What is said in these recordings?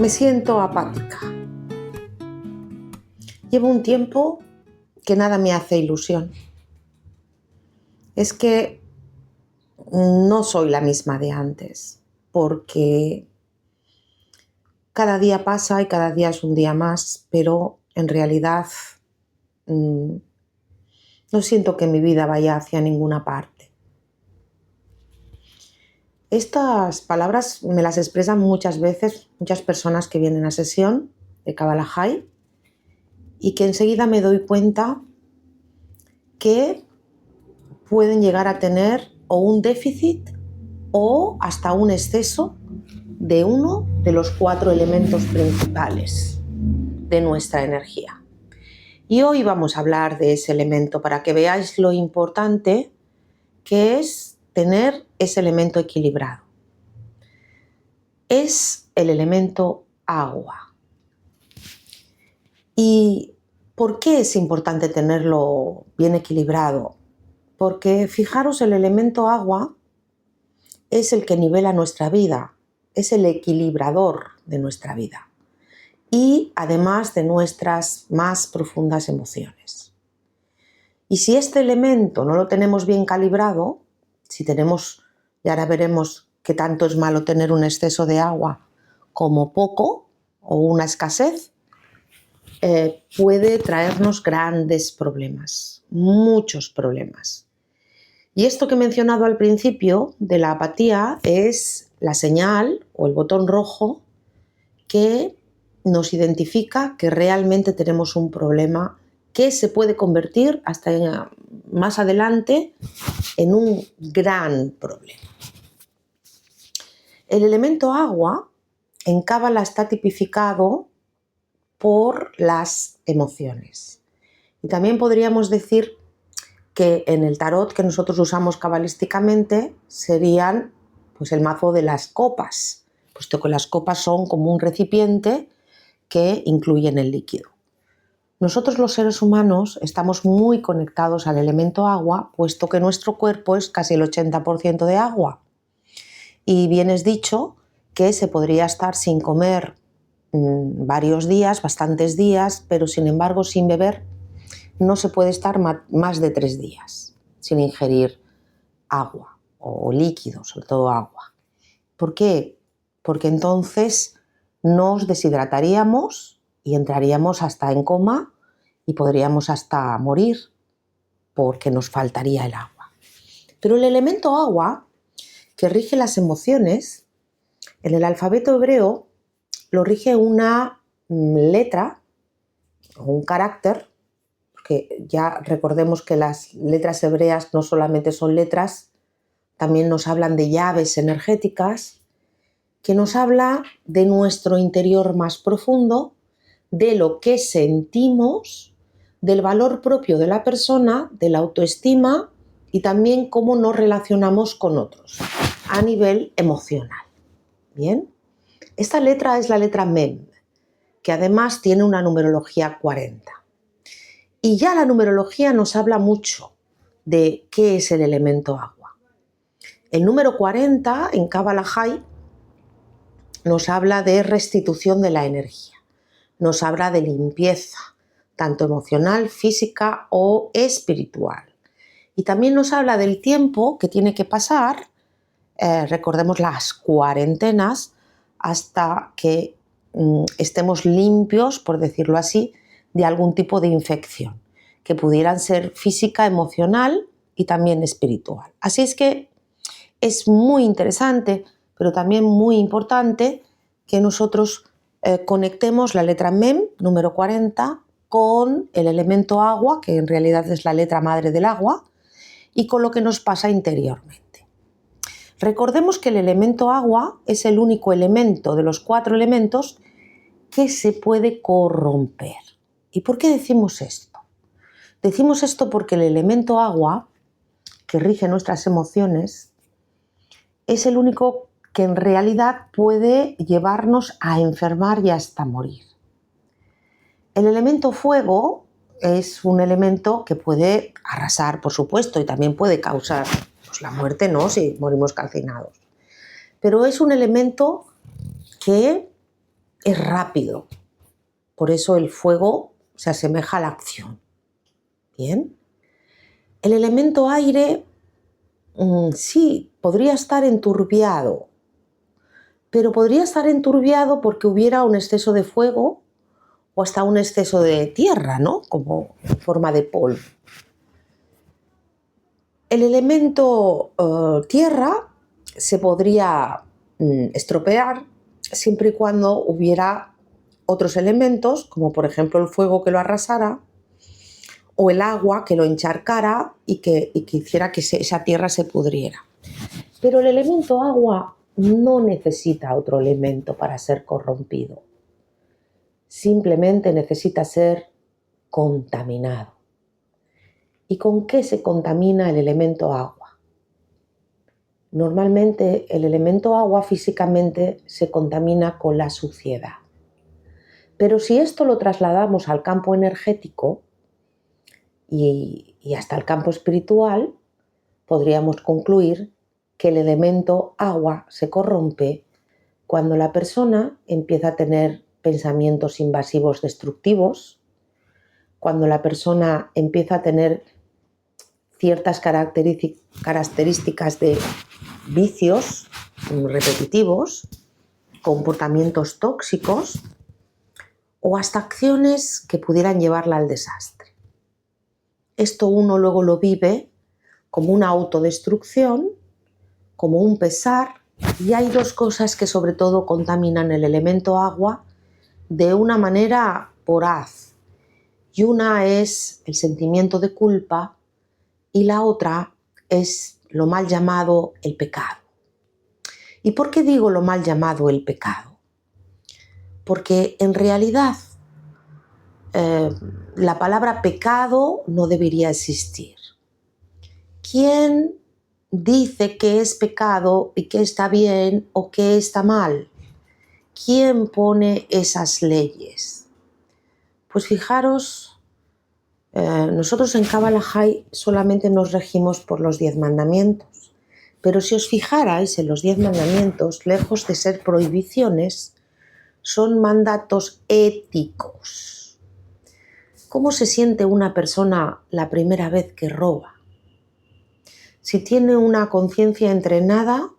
Me siento apática. Llevo un tiempo que nada me hace ilusión. Es que no soy la misma de antes, porque cada día pasa y cada día es un día más, pero en realidad no siento que mi vida vaya hacia ninguna parte. Estas palabras me las expresan muchas veces muchas personas que vienen a sesión de Kabbalah y que enseguida me doy cuenta que pueden llegar a tener o un déficit o hasta un exceso de uno de los 4 elementos principales de nuestra energía. Y hoy vamos a hablar de ese elemento para que veáis lo importante que es tener ese elemento equilibrado. Es el elemento agua. ¿Y por qué es importante tenerlo bien equilibrado? Porque fijaros, el elemento agua es el que nivela nuestra vida, es el equilibrador de nuestra vida y además de nuestras más profundas emociones. Y si este elemento no lo tenemos bien calibrado, si tenemos, y ahora veremos qué tanto es malo tener un exceso de agua como poco o una escasez, puede traernos grandes problemas, muchos problemas. Y esto que he mencionado al principio de la apatía es la señal o el botón rojo que nos identifica que realmente tenemos un problema que se puede convertir hasta más adelante en un gran problema. El elemento agua en Kabbalah está tipificado por las emociones. Y también podríamos decir que en el tarot que nosotros usamos cabalísticamente serían pues el mazo de las copas, puesto que las copas son como un recipiente que incluyen el líquido. Nosotros los seres humanos estamos muy conectados al elemento agua, puesto que nuestro cuerpo es casi el 80% de agua. Y bien es dicho que se podría estar sin comer varios días, bastantes días, pero sin embargo sin beber no se puede estar más de 3 días sin ingerir agua o líquido, sobre todo agua. ¿Por qué? Porque entonces nos deshidrataríamos y entraríamos hasta en coma y podríamos hasta morir porque nos faltaría el agua. Pero el elemento agua, que rige las emociones, en el alfabeto hebreo lo rige una letra o un carácter, porque ya recordemos que las letras hebreas no solamente son letras, también nos hablan de llaves energéticas, que nos habla de nuestro interior más profundo, de lo que sentimos, del valor propio de la persona, de la autoestima y también cómo nos relacionamos con otros a nivel emocional. Bien, esta letra es la letra Mem, que además tiene una numerología 40. Y ya la numerología nos habla mucho de qué es el elemento agua. El número 40 en Kabbalah nos habla de restitución de la energía, nos habla de limpieza, tanto emocional, física o espiritual. Y también nos habla del tiempo que tiene que pasar, recordemos las cuarentenas, hasta que estemos limpios, por decirlo así, de algún tipo de infección, que pudieran ser física, emocional y también espiritual. Así es que es muy interesante, pero también muy importante que nosotros conectemos la letra Mem, número 40, con el elemento agua, que en realidad es la letra madre del agua, y con lo que nos pasa interiormente. Recordemos que el elemento agua es el único elemento de los 4 elementos que se puede corromper. ¿Y por qué decimos esto? Decimos esto porque el elemento agua, que rige nuestras emociones, es el único que en realidad puede llevarnos a enfermar y hasta morir. El elemento fuego es un elemento que puede arrasar, por supuesto, y también puede causar la muerte, ¿no?, si morimos calcinados. Pero es un elemento que es rápido. Por eso el fuego se asemeja a la acción. Bien. El elemento aire sí, podría estar enturbiado, pero podría estar enturbiado porque hubiera un exceso de fuego o hasta un exceso de tierra, ¿no? Como en forma de polvo. El elemento tierra se podría estropear siempre y cuando hubiera otros elementos, como por ejemplo el fuego que lo arrasara, o el agua que lo encharcara y que hiciera que esa tierra se pudriera. Pero el elemento agua no necesita otro elemento para ser corrompido. Simplemente necesita ser contaminado. ¿Y con qué se contamina el elemento agua? Normalmente el elemento agua físicamente se contamina con la suciedad. Pero si esto lo trasladamos al campo energético y hasta el campo espiritual, podríamos concluir que el elemento agua se corrompe cuando la persona empieza a tener pensamientos invasivos destructivos, cuando la persona empieza a tener ciertas características de vicios repetitivos, comportamientos tóxicos o hasta acciones que pudieran llevarla al desastre. Esto uno luego lo vive como una autodestrucción, como un pesar, y hay dos cosas que sobre todo contaminan el elemento agua de una manera voraz. Y una es el sentimiento de culpa y la otra es lo mal llamado el pecado. ¿Y por qué digo lo mal llamado el pecado? Porque en realidad la palabra pecado no debería existir. ¿Quién dice qué es pecado y qué está bien o qué está mal? ¿Quién pone esas leyes? Pues fijaros, nosotros en Kabbalah solamente nos regimos por los 10 mandamientos, pero si os fijarais en los 10 mandamientos, lejos de ser prohibiciones, son mandatos éticos. ¿Cómo se siente una persona la primera vez que roba? Si tiene una conciencia entrenada,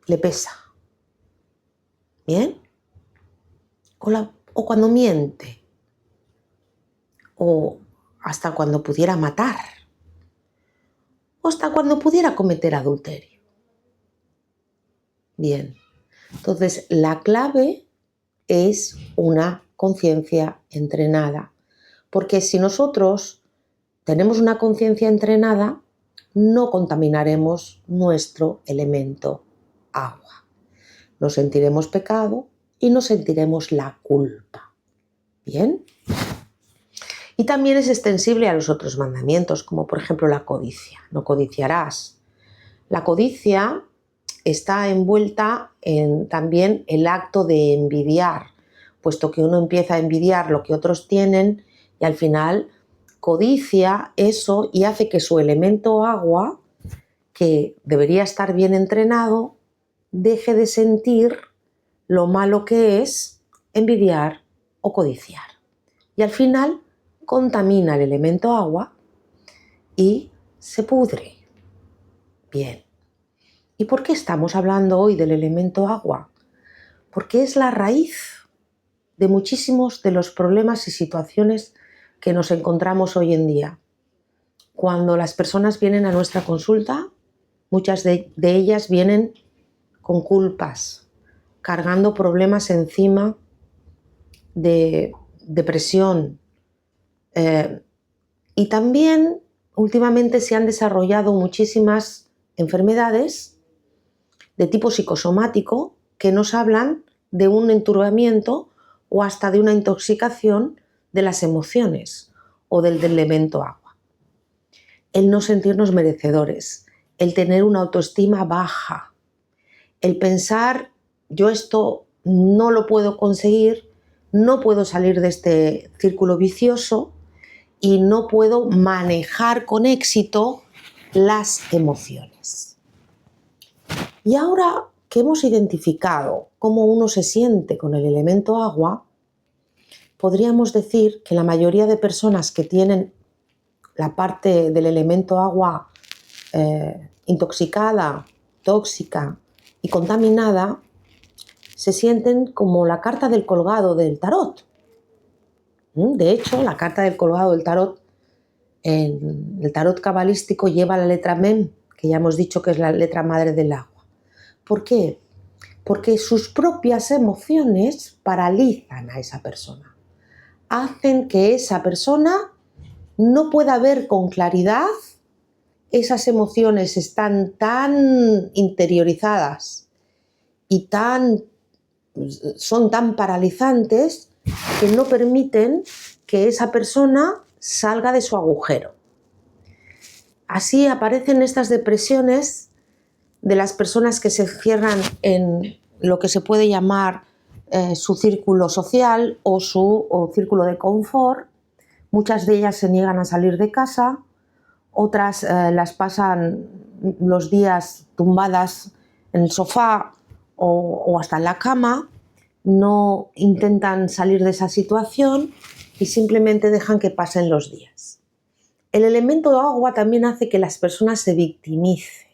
le pesa. ¿Bien? O cuando miente. O hasta cuando pudiera matar. O hasta cuando pudiera cometer adulterio. Bien. Entonces, la clave es una conciencia entrenada. Porque si nosotros tenemos una conciencia entrenada, no contaminaremos nuestro elemento agua. No sentiremos pecado y no sentiremos la culpa. ¿Bien? Y también es extensible a los otros mandamientos, como por ejemplo la codicia. No codiciarás. La codicia está envuelta en también el acto de envidiar, puesto que uno empieza a envidiar lo que otros tienen y al final codicia eso y hace que su elemento agua, que debería estar bien entrenado, deje de sentir lo malo que es envidiar o codiciar. Y al final contamina el elemento agua y se pudre. Bien. ¿Y por qué estamos hablando hoy del elemento agua? Porque es la raíz de muchísimos de los problemas y situaciones que nos encontramos hoy en día. Cuando las personas vienen a nuestra consulta, muchas de ellas vienen con culpas, cargando problemas encima de depresión. Y también últimamente se han desarrollado muchísimas enfermedades de tipo psicosomático que nos hablan de un enturbamiento o hasta de una intoxicación de las emociones o del elemento agua. El no sentirnos merecedores, el tener una autoestima baja, el pensar yo esto no lo puedo conseguir, no puedo salir de este círculo vicioso y no puedo manejar con éxito las emociones. Y ahora que hemos identificado cómo uno se siente con el elemento agua, podríamos decir que la mayoría de personas que tienen la parte del elemento agua intoxicada, tóxica y contaminada, se sienten como la carta del colgado del tarot. De hecho, la carta del colgado del tarot, en el tarot cabalístico, lleva la letra Mem, que ya hemos dicho que es la letra madre del agua. ¿Por qué? Porque sus propias emociones paralizan a esa persona. Hacen que esa persona no pueda ver con claridad. Esas emociones están tan interiorizadas y son tan paralizantes que no permiten que esa persona salga de su agujero. Así aparecen estas depresiones de las personas que se cierran en lo que se puede llamar su círculo social o su círculo de confort. Muchas de ellas se niegan a salir de casa, otras las pasan los días tumbadas en el sofá o hasta en la cama, no intentan salir de esa situación y simplemente dejan que pasen los días. El elemento agua también hace que las personas se victimicen.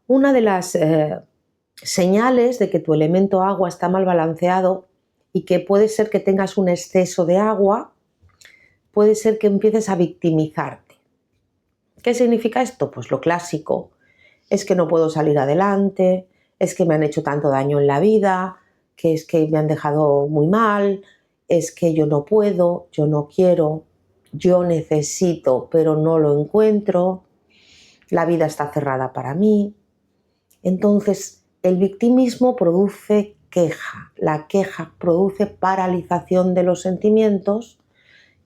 Una de las señales de que tu elemento agua está mal balanceado y que puede ser que tengas un exceso de agua, puede ser que empieces a victimizarte. ¿Qué significa esto? Pues lo clásico, es que no puedo salir adelante, es que me han hecho tanto daño en la vida, que es que me han dejado muy mal, es que yo no puedo, yo no quiero, yo necesito, pero no lo encuentro, la vida está cerrada para mí. Entonces, el victimismo produce queja, la queja produce paralización de los sentimientos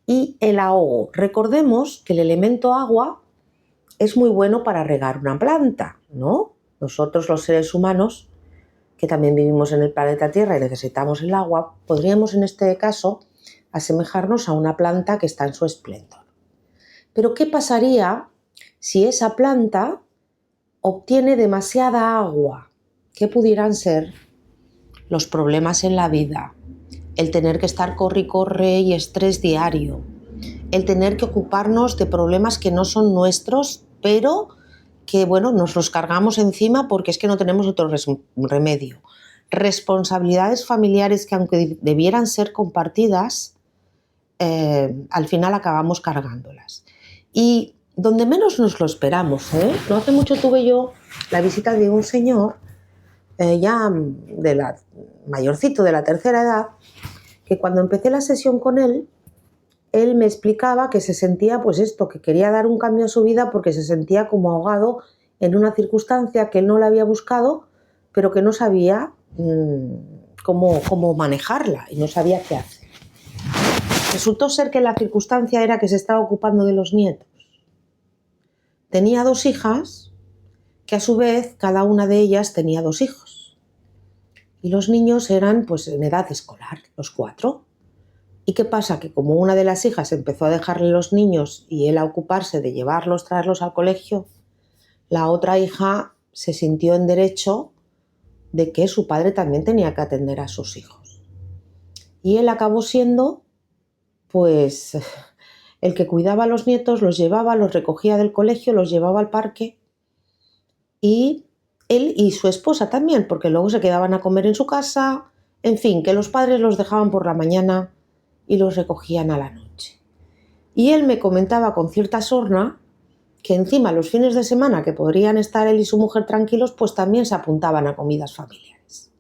y el ahogo. Recordemos que el elemento agua es muy bueno para regar una planta, ¿no? Nosotros los seres humanos, que también vivimos en el planeta Tierra y necesitamos el agua, podríamos en este caso asemejarnos a una planta que está en su esplendor. Pero ¿qué pasaría si esa planta obtiene demasiada agua? ¿Qué pudieran ser? Los problemas en la vida, el tener que estar corre y corre y estrés diario, el tener que ocuparnos de problemas que no son nuestros, pero que bueno, nos los cargamos encima porque es que no tenemos otro remedio. Responsabilidades familiares que aunque debieran ser compartidas, al final acabamos cargándolas. Y donde menos nos lo esperamos, no hace mucho tuve yo la visita de un señor ya mayorcito, de la tercera edad, que cuando empecé la sesión con él me explicaba que se sentía pues esto, que quería dar un cambio a su vida porque se sentía como ahogado en una circunstancia que él no la había buscado, pero que no sabía cómo manejarla y no sabía qué hacer. Resultó ser que la circunstancia era que se estaba ocupando de los nietos. Tenía 2 hijas, que a su vez cada una de ellas tenía 2 hijos. Y los niños eran pues en edad escolar, los 4. ¿Y qué pasa? Que como una de las hijas empezó a dejarle los niños y él a ocuparse de llevarlos, traerlos al colegio, la otra hija se sintió en derecho de que su padre también tenía que atender a sus hijos. Y él acabó siendo, pues, el que cuidaba a los nietos, los llevaba, los recogía del colegio, los llevaba al parque, y él y su esposa también, porque luego se quedaban a comer en su casa, en fin, que los padres los dejaban por la mañana y los recogían a la noche. Y él me comentaba con cierta sorna que encima los fines de semana que podrían estar él y su mujer tranquilos, pues también se apuntaban a comidas familiares.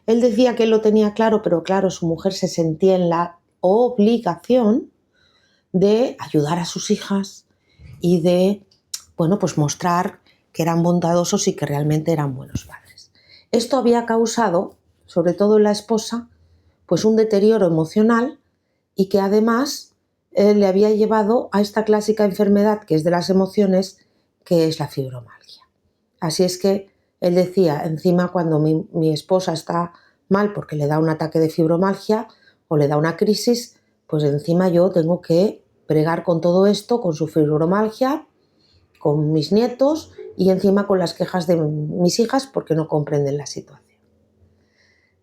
Él decía que él lo tenía claro, pero claro, su mujer se sentía en la obligación de ayudar a sus hijas y de, bueno, pues mostrar que eran bondadosos y que realmente eran buenos padres. Esto había causado, sobre todo en la esposa, pues un deterioro emocional y que además le había llevado a esta clásica enfermedad que es de las emociones, que es la fibromialgia. Así es que él decía, encima cuando mi esposa está mal porque le da un ataque de fibromialgia o le da una crisis, pues encima yo tengo que bregar con todo esto, con su fibromialgia, con mis nietos y encima con las quejas de mis hijas porque no comprenden la situación.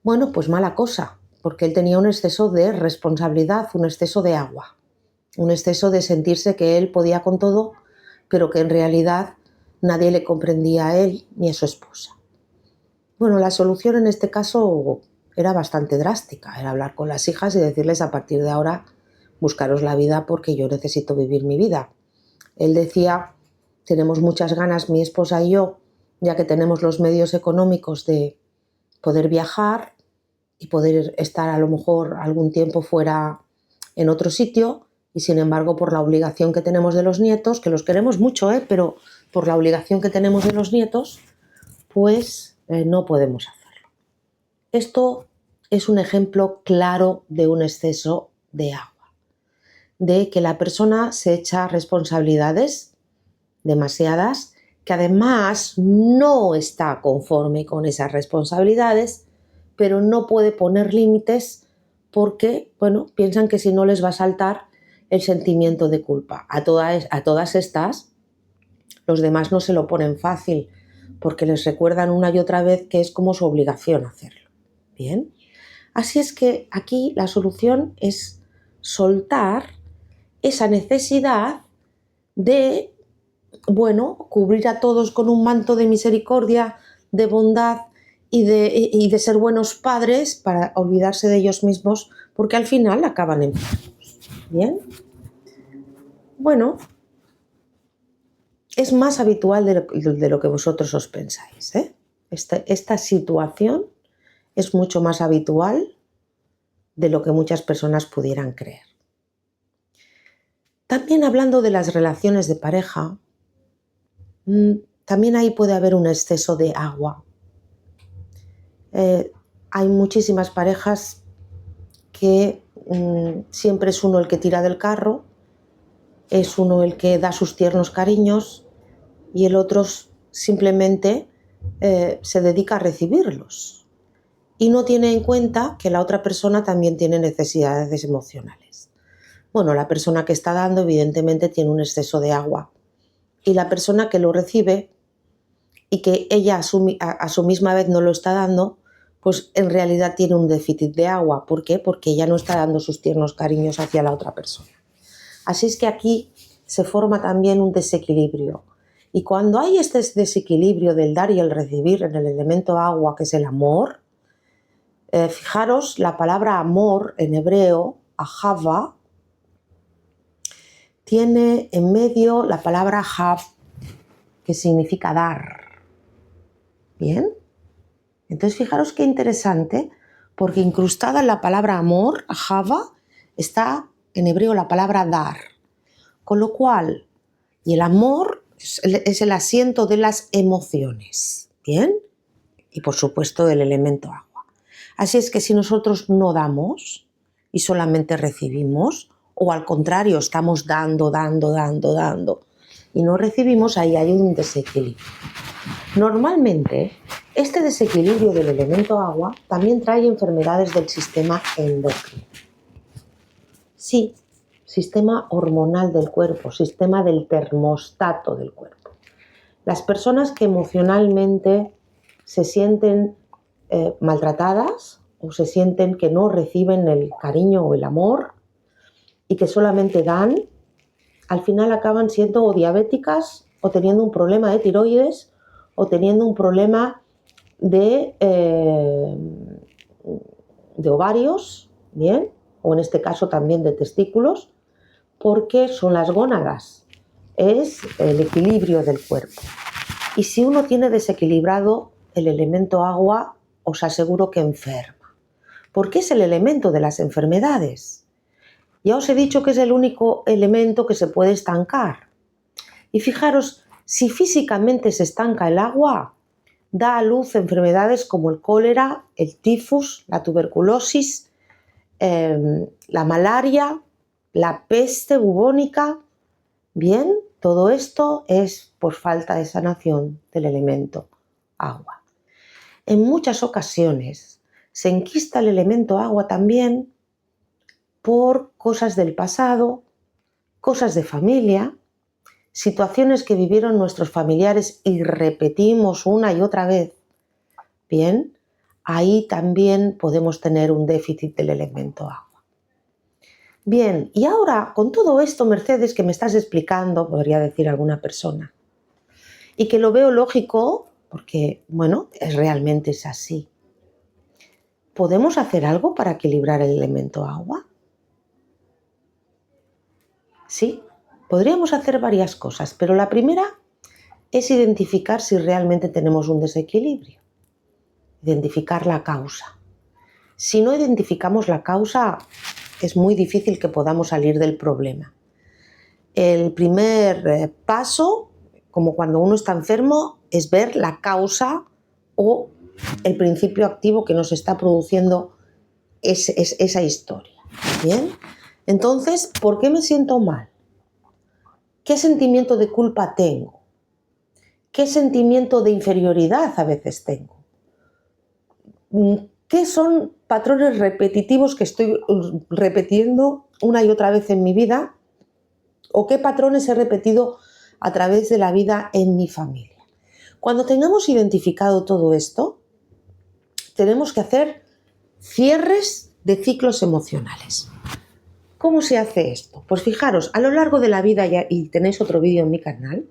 Bueno, pues mala cosa, porque él tenía un exceso de responsabilidad, un exceso de agua, un exceso de sentirse que él podía con todo, pero que en realidad nadie le comprendía a él ni a su esposa. Bueno, la solución en este caso era bastante drástica, era hablar con las hijas y decirles: a partir de ahora buscaros la vida porque yo necesito vivir mi vida. Él decía: tenemos muchas ganas, mi esposa y yo, ya que tenemos los medios económicos de poder viajar y poder estar a lo mejor algún tiempo fuera en otro sitio, y sin embargo por la obligación que tenemos de los nietos, que los queremos mucho, pero por la obligación que tenemos de los nietos, pues no podemos hacerlo. Esto es un ejemplo claro de un exceso de agua, de que la persona se echa responsabilidades demasiadas, que además no está conforme con esas responsabilidades, pero no puede poner límites porque, bueno, piensan que si no les va a saltar el sentimiento de culpa. A todas estas, los demás no se lo ponen fácil porque les recuerdan una y otra vez que es como su obligación hacerlo. Bien, así es que aquí la solución es soltar esa necesidad de, bueno, cubrir a todos con un manto de misericordia, de bondad y de ser buenos padres para olvidarse de ellos mismos, porque al final acaban enfermos. ¿Bien? Bueno, es más habitual de lo que vosotros os pensáis, ¿eh? Esta situación es mucho más habitual de lo que muchas personas pudieran creer. También hablando de las relaciones de pareja, también ahí puede haber un exceso de agua. Hay muchísimas parejas que siempre es uno el que tira del carro, es uno el que da sus tiernos cariños y el otro simplemente se dedica a recibirlos y no tiene en cuenta que la otra persona también tiene necesidades emocionales. Bueno, la persona que está dando evidentemente tiene un exceso de agua y la persona que lo recibe y que ella a su misma vez no lo está dando, pues en realidad tiene un déficit de agua. ¿Por qué? Porque ella no está dando sus tiernos cariños hacia la otra persona. Así es que aquí se forma también un desequilibrio. Y cuando hay este desequilibrio del dar y el recibir en el elemento agua, que es el amor, fijaros, la palabra amor en hebreo, ahava, tiene en medio la palabra hav, que significa dar. ¿Bien? Entonces fijaros qué interesante, porque incrustada en la palabra amor, ahava, está en hebreo la palabra dar. Con lo cual, y el amor es el asiento de las emociones, ¿bien? Y por supuesto el elemento agua. Así es que si nosotros no damos y solamente recibimos, o al contrario, estamos dando y no recibimos, ahí hay un desequilibrio. Normalmente, este desequilibrio del elemento agua también trae enfermedades del sistema endocrino. Sí, sistema hormonal del cuerpo, sistema del termostato del cuerpo. Las personas que emocionalmente se sienten maltratadas o se sienten que no reciben el cariño o el amor y que solamente dan, al final acaban siendo o diabéticas o teniendo un problema de tiroides o teniendo un problema de ovarios, ¿bien? O en este caso también de testículos, porque son las gónadas, es el equilibrio del cuerpo. Y si uno tiene desequilibrado el elemento agua, os aseguro que enferma, porque es el elemento de las enfermedades. Ya os he dicho que es el único elemento que se puede estancar. Y fijaros, si físicamente se estanca el agua, da a luz enfermedades como el cólera, el tifus, la tuberculosis, la malaria, la peste bubónica. Bien, todo esto es por falta de sanación del elemento agua. En muchas ocasiones se enquista el elemento agua también por cosas del pasado, cosas de familia, situaciones que vivieron nuestros familiares y repetimos una y otra vez. Bien, ahí también podemos tener un déficit del elemento agua. Bien, y ahora con todo esto, Mercedes, que me estás explicando, podría decir alguna persona, y que lo veo lógico, porque, bueno, realmente es así. ¿Podemos hacer algo para equilibrar el elemento agua? Sí, podríamos hacer varias cosas, pero la primera es identificar si realmente tenemos un desequilibrio, identificar la causa. Si no identificamos la causa, es muy difícil que podamos salir del problema. El primer paso, como cuando uno está enfermo, es ver la causa o el principio activo que nos está produciendo esa historia. ¿Bien? Entonces, ¿por qué me siento mal? ¿Qué sentimiento de culpa tengo? ¿Qué sentimiento de inferioridad a veces tengo? ¿Qué son patrones repetitivos que estoy repitiendo una y otra vez en mi vida? ¿O qué patrones he repetido a través de la vida en mi familia? Cuando tengamos identificado todo esto, tenemos que hacer cierres de ciclos emocionales. ¿Cómo se hace esto? Pues fijaros, a lo largo de la vida, y tenéis otro vídeo en mi canal,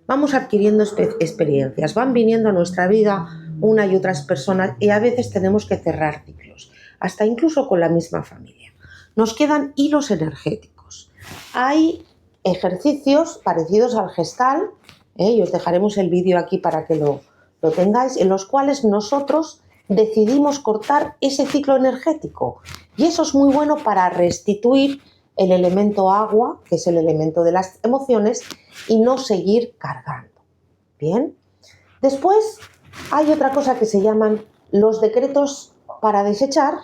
vamos adquiriendo experiencias, van viniendo a nuestra vida una y otras personas y a veces tenemos que cerrar ciclos, hasta incluso con la misma familia. Nos quedan hilos energéticos. Hay ejercicios parecidos al Gestalt, y os dejaremos el vídeo aquí para que lo tengáis, en los cuales nosotros decidimos cortar ese ciclo energético. Y eso es muy bueno para restituir el elemento agua, que es el elemento de las emociones, y no seguir cargando. Bien. Después hay otra cosa que se llaman los decretos para desechar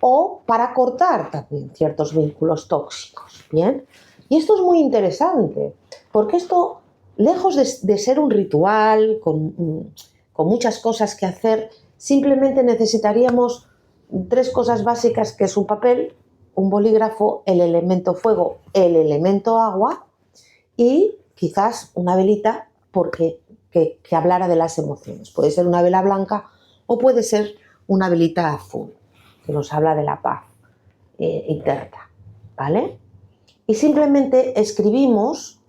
o para cortar también ciertos vínculos tóxicos. Bien. Y esto es muy interesante, porque esto, lejos de ser un ritual con muchas cosas que hacer, simplemente necesitaríamos 3 cosas básicas, que es un papel, un bolígrafo, el elemento fuego, el elemento agua y quizás una velita que hablara de las emociones. Puede ser una vela blanca o puede ser una velita azul, que nos habla de la paz interna, ¿vale? Y simplemente escribimos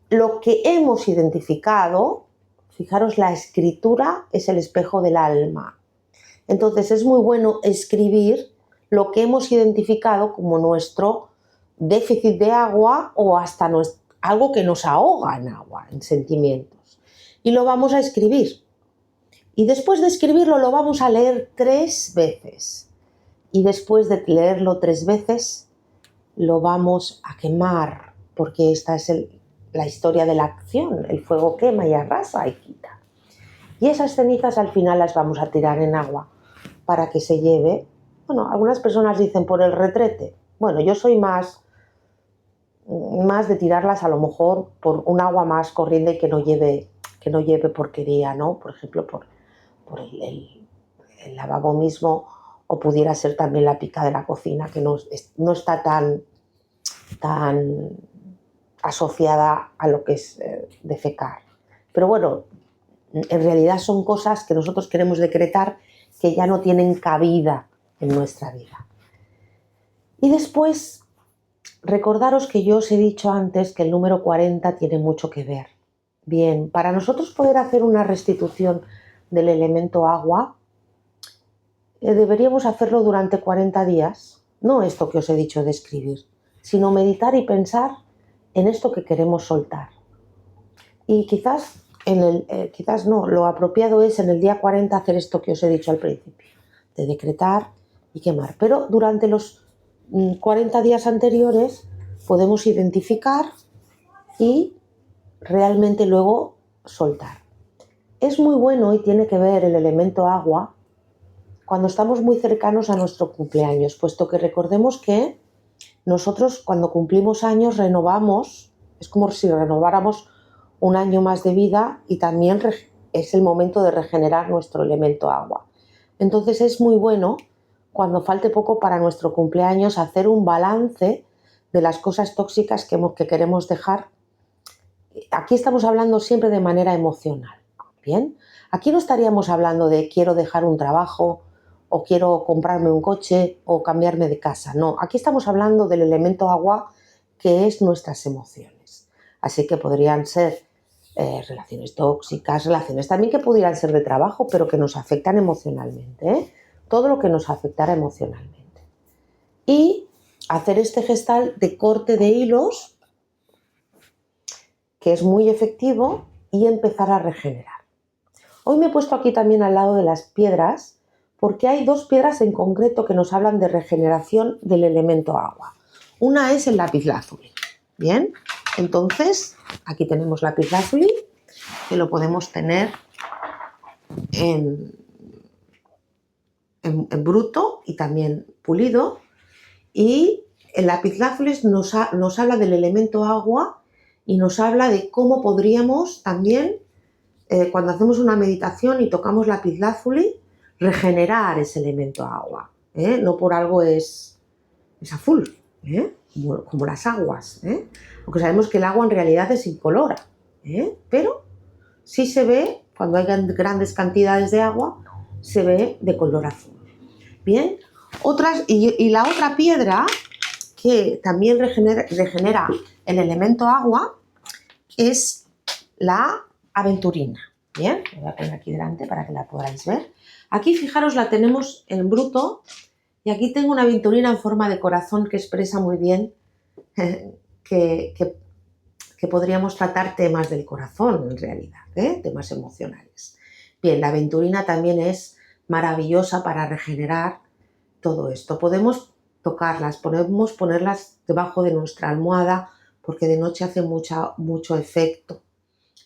lo que hemos identificado. Fijaros, la escritura es el espejo del alma. Entonces es muy bueno escribir lo que hemos identificado como nuestro déficit de agua o hasta algo que nos ahoga en agua, en sentimientos. Y lo vamos a escribir. Y después de escribirlo lo vamos a leer 3 veces. Y después de leerlo 3 veces lo vamos a quemar, porque esta es la historia de la acción. El fuego quema y arrasa y quita. Y esas cenizas al final las vamos a tirar en agua para que se lleve. Bueno, algunas personas dicen por el retrete. Bueno, yo soy más de tirarlas a lo mejor por un agua más corriente que no lleve porquería, ¿no? Por ejemplo, por el lavabo mismo, o pudiera ser también la pica de la cocina, que no está tan asociada a lo que es defecar. Pero bueno, en realidad son cosas que nosotros queremos decretar que ya no tienen cabida en nuestra vida. Y después, recordaros que yo os he dicho antes que el número 40 tiene mucho que ver. Bien, para nosotros poder hacer una restitución del elemento agua, deberíamos hacerlo durante 40 días, no esto que os he dicho de escribir, sino meditar y pensar en esto que queremos soltar. Y quizás no, lo apropiado es en el día 40 hacer esto que os he dicho al principio, de decretar y quemar. Pero durante los 40 días anteriores podemos identificar y realmente luego soltar. Es muy bueno, y tiene que ver el elemento agua, cuando estamos muy cercanos a nuestro cumpleaños, puesto que recordemos que nosotros cuando cumplimos años renovamos, es como si renováramos un año más de vida, y también es el momento de regenerar nuestro elemento agua. Entonces es muy bueno, cuando falte poco para nuestro cumpleaños, hacer un balance de las cosas tóxicas que queremos dejar. Aquí estamos hablando siempre de manera emocional. Bien, aquí no estaríamos hablando de quiero dejar un trabajo o quiero comprarme un coche o cambiarme de casa. No, aquí estamos hablando del elemento agua, que es nuestras emociones. Así que podrían ser relaciones tóxicas, relaciones también que pudieran ser de trabajo, pero que nos afectan emocionalmente, ¿eh? Todo lo que nos afectara emocionalmente. Y hacer este gestal de corte de hilos, que es muy efectivo, y empezar a regenerar. Hoy me he puesto aquí también al lado de las piedras, porque hay dos piedras en concreto que nos hablan de regeneración del elemento agua. Una es el lapislázuli. Bien, entonces aquí tenemos lapislázuli, que lo podemos tener en bruto y también pulido. Y el lapislázuli nos habla del elemento agua y nos habla de cómo podríamos también, cuando hacemos una meditación y tocamos lapislázuli, regenerar ese elemento agua. No por algo es azul, como las aguas. Aunque sabemos que el agua en realidad es incolora, pero sí se ve, cuando hay grandes cantidades de agua, se ve de color azul. Bien, y la otra piedra que también regenera el elemento agua es la aventurina. Bien, la voy a poner aquí delante para que la podáis ver. Aquí, fijaros, la tenemos en bruto y aquí tengo una aventurina en forma de corazón que expresa muy bien que podríamos tratar temas del corazón en realidad, temas emocionales. Bien, la aventurina también es maravillosa para regenerar todo esto. Podemos tocarlas, podemos ponerlas debajo de nuestra almohada porque de noche hace mucho efecto.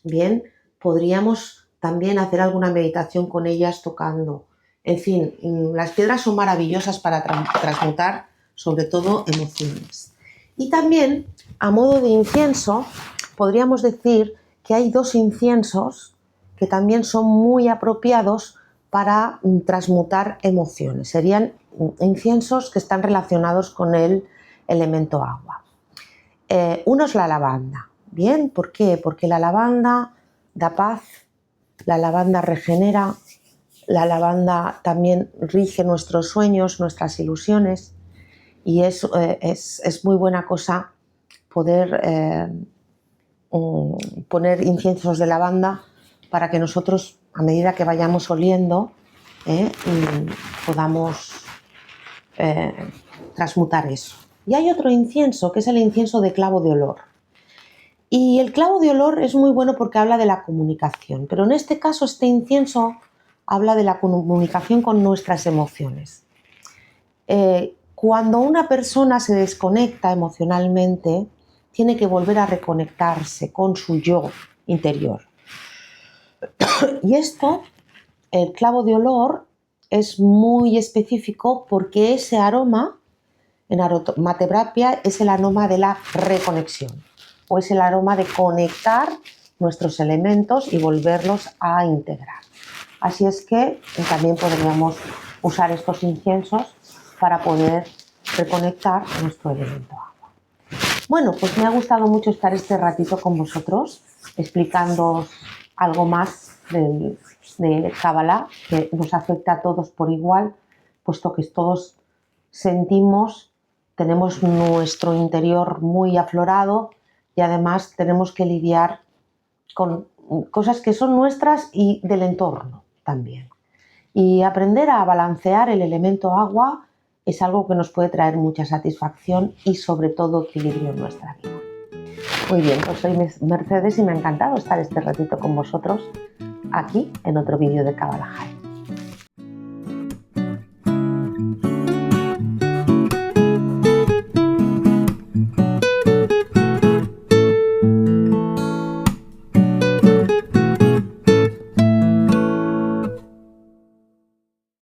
Bien, podríamos también hacer alguna meditación con ellas tocando. En fin, las piedras son maravillosas para transmutar sobre todo emociones. Y también, a modo de incienso, podríamos decir que hay dos inciensos que también son muy apropiados para transmutar emociones. Serían inciensos que están relacionados con el elemento agua. Uno es la lavanda. Bien, ¿por qué? Porque la lavanda da paz, la lavanda regenera, la lavanda también rige nuestros sueños, nuestras ilusiones, y es muy buena cosa poder poner inciensos de lavanda para que nosotros, a medida que vayamos oliendo, podamos transmutar eso. Y hay otro incienso, que es el incienso de clavo de olor. Y el clavo de olor es muy bueno porque habla de la comunicación, pero en este caso este incienso habla de la comunicación con nuestras emociones. Cuando una persona se desconecta emocionalmente, tiene que volver a reconectarse con su yo interior. Y esto, el clavo de olor, es muy específico porque ese aroma, en aromaterapia, es el aroma de la reconexión, o es el aroma de conectar nuestros elementos y volverlos a integrar. Así es que también podríamos usar estos inciensos para poder reconectar nuestro elemento agua. Bueno, pues me ha gustado mucho estar este ratito con vosotros explicándoos algo más de Kabbalah, que nos afecta a todos por igual, puesto que todos sentimos, tenemos nuestro interior muy aflorado y además tenemos que lidiar con cosas que son nuestras y del entorno también. Y aprender a balancear el elemento agua es algo que nos puede traer mucha satisfacción y sobre todo equilibrio en nuestra vida. Muy bien, pues soy Mercedes y me ha encantado estar este ratito con vosotros aquí en otro vídeo de Kabbalah High.